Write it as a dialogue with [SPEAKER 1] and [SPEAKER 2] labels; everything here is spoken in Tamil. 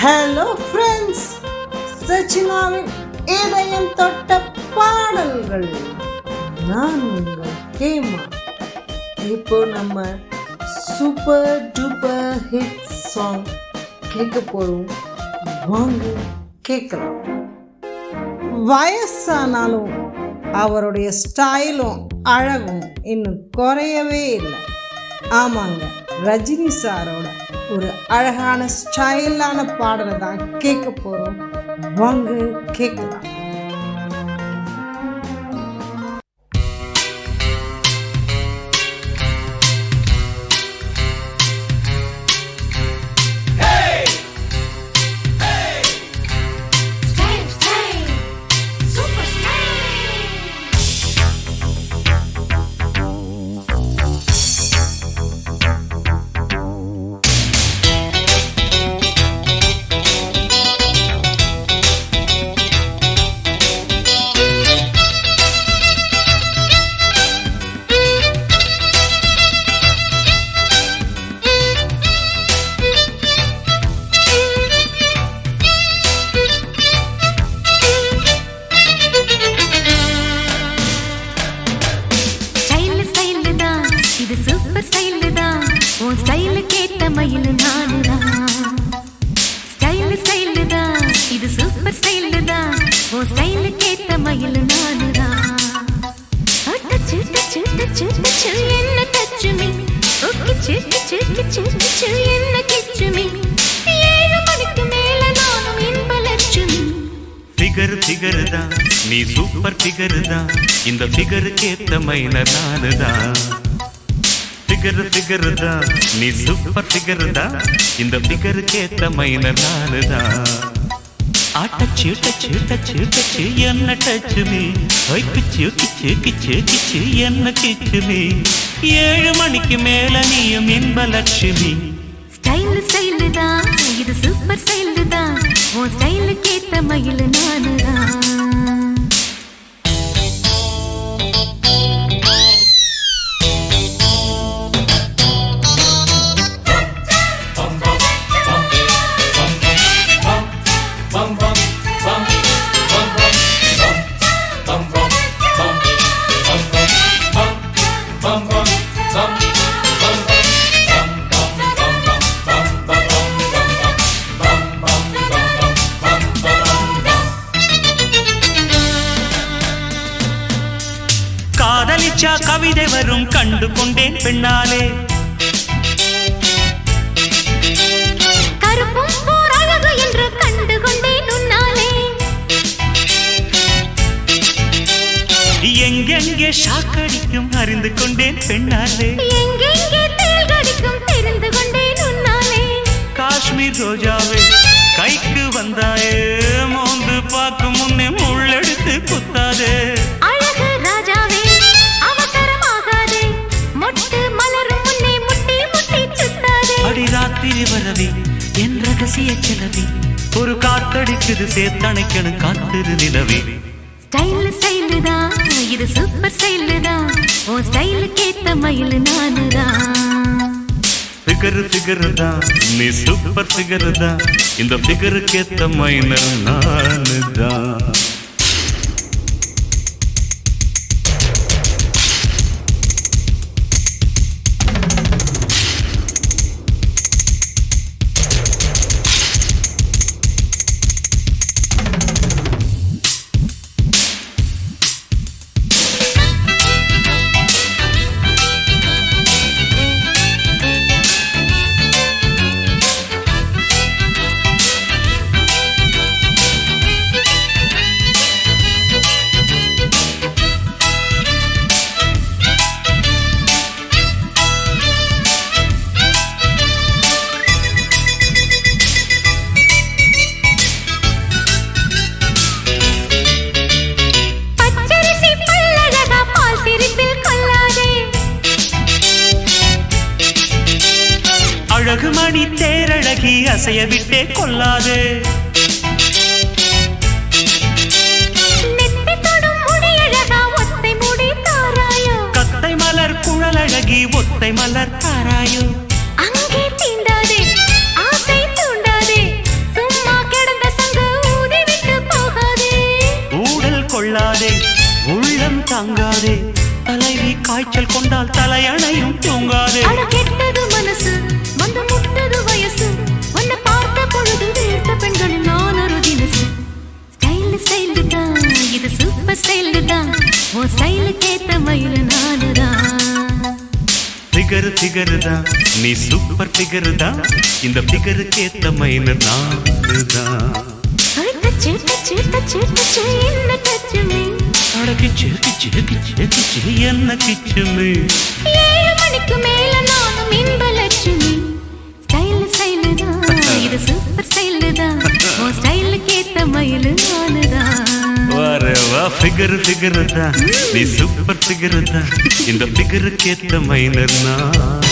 [SPEAKER 1] ஹலோ ஃப்ரெண்ட்ஸ், சச்சினாவின் இதயம் தொட்ட பாடல்கள். நான் உங்கள் கேமா. இப்போ நம்ம சூப்பர் டூப்பர் ஹிட் சாங் கேட்க போகிறோம். வாங்க கேட்கலாம். வயசானாலும் அவருடைய ஸ்டைலும் அழகும் இன்னும் குறையவே இல்லை. ஆமாங்க, ரஜினி சாரோட ஒரு அழகான ஸ்டைலான பாடலை தான் கேட்க போகிறோம். வாங்க கேட்கலாம்.
[SPEAKER 2] சூப்பர் ஸ்டைல் தான், உன் ஸ்டைலு கேட்ட மயில் நானுதான். ஸ்டைல் தான், இது சூப்பர் ஸ்டைல் தான், உன் ஸ்டைலு கேட்ட மயில் நானுதான். டச்சு டச்சு டச்சு டச்சு என்ன டச்சுமி, கிச்சு கிச்சு கிச்சு கிச்சு என்ன கிச்சுமி. 7 மணிக்கு மேல நானும் இன்ப லட்சுமி.
[SPEAKER 3] ஃபிகர் தான், நீ சூப்பர் ஃபிகர் தான், இந்த ஃபிகருக்கு ஏத்த மயிலர் நானுதான். ஃபிகர் தான், நீ சூப்பர் ஃபிகர் தான், இந்த ஃபிகருக்கு ஏத்த மயிலர் நானுதான். டச்சு டச்சு டச்சு டச்சு என்ன டச்சுமி, கிச்சு கிச்சு கிச்சு கிச்சு என்ன கிச்சுமி. 7 மணிக்கு மேல நீயும் இன்ப லட்சுமி.
[SPEAKER 2] ஸ்டைல் தான், இது சூப்பர் ஸ்டைல் தான், உன் ஸ்டைலு கேட்ட மயில் நானுதான்.
[SPEAKER 3] காதலிச்சா கவிதை வரும் கண்டு கொண்டேன் பெண்ணாலே.
[SPEAKER 2] கருப்பும் போர் அழகு என்று கண்டு கொண்டேன் உன்னாலே.
[SPEAKER 3] எங்கெங்கே ஷாக்கடிக்கும் அறிந்து கொண்டேன் பெண்ணாலே.
[SPEAKER 2] எங்கெங்கே தேள் கடிக்கும் தெரிந்து கொண்டேன் உன்னாலே.
[SPEAKER 3] காஷ்மீர் ரோஜாவே கைக்கு வந்தாயே, மோந்து பார்க்கும் முன்னே முள்ளெடுத்து குத்தாதே.
[SPEAKER 2] அழகு ராஜாவே அவசரமாகாதே, மொட்டு மலரும் முன்னே முட்டி முட்டி சுத்தாதே.
[SPEAKER 3] அடி ராத்திரி வரவி என் ரகசிய கிளவி, ஒரு காத்தடிக்குது சேர்த்தணைக்கணும் காத்திரு நிலவி.
[SPEAKER 2] ஸ்டைல் தான், இது சூப்பர் ஸ்டைல் தான், உன் ஸ்டைலு கேட்ட மயில் நானுதான்.
[SPEAKER 3] ஃபிகர் தான், நீ சூப்பர் ஃபிகர் தான், இந்த ஃபிகருக்கு ஏத்த மயிலர் நானுதான். அழகு மணி தேரழகி அசைய விட்டே கொள்ளாதே. கத்தை மலர் குழலழகி ஒத்தை மலர் தாராயோ.
[SPEAKER 2] அங்கே தீண்டாதே, ஆசை தூண்டாதே, சும்மா
[SPEAKER 3] தாங்காதே தலைவி காய்ச்சல் கொண்டால் தலையணையும் தூங்காதே
[SPEAKER 2] அட கெட்டது மனசு வந்து முட்டது வயசு உன்னை பார்த்த பொழுது வீட்ட பெண்களில் நான் ஒரு தினசு ஸ்டைல் ஸ்டைல் தான் இது சூப்பர் ஸ்டைல் தான் உன் ஸ்டைலுக்கு ஏத்த மயில நானுதான்
[SPEAKER 3] ஃபிகர் தான் நீ சூப்பர் ஃபிகர் தான் இந்த ஃபிகருக்கு ஏத்த மைனர் நானுதான்
[SPEAKER 2] டச்சு டச்சு டச்சு டச்சு என்ன டச்சுமே
[SPEAKER 3] அடக்கிச்சு கிச்சு கிச்சு கிச்சு என்ன கிச்சுமே
[SPEAKER 2] 7 மணிக்கு மேல நானும் இன்ப லட்சுமி ஸ்டைல் ஸ்டைல் தான் இது சூப்பர் ஸ்டைல் தான் உன் ஸ்டைலுக்கு ஏத்த மயில நானுதான்
[SPEAKER 3] வா ஃபிகர் தான் நீ சூப்பர் ஃபிகர் தான் இந்த ஃபிகருக்கு ஏத்த மைனர் நான்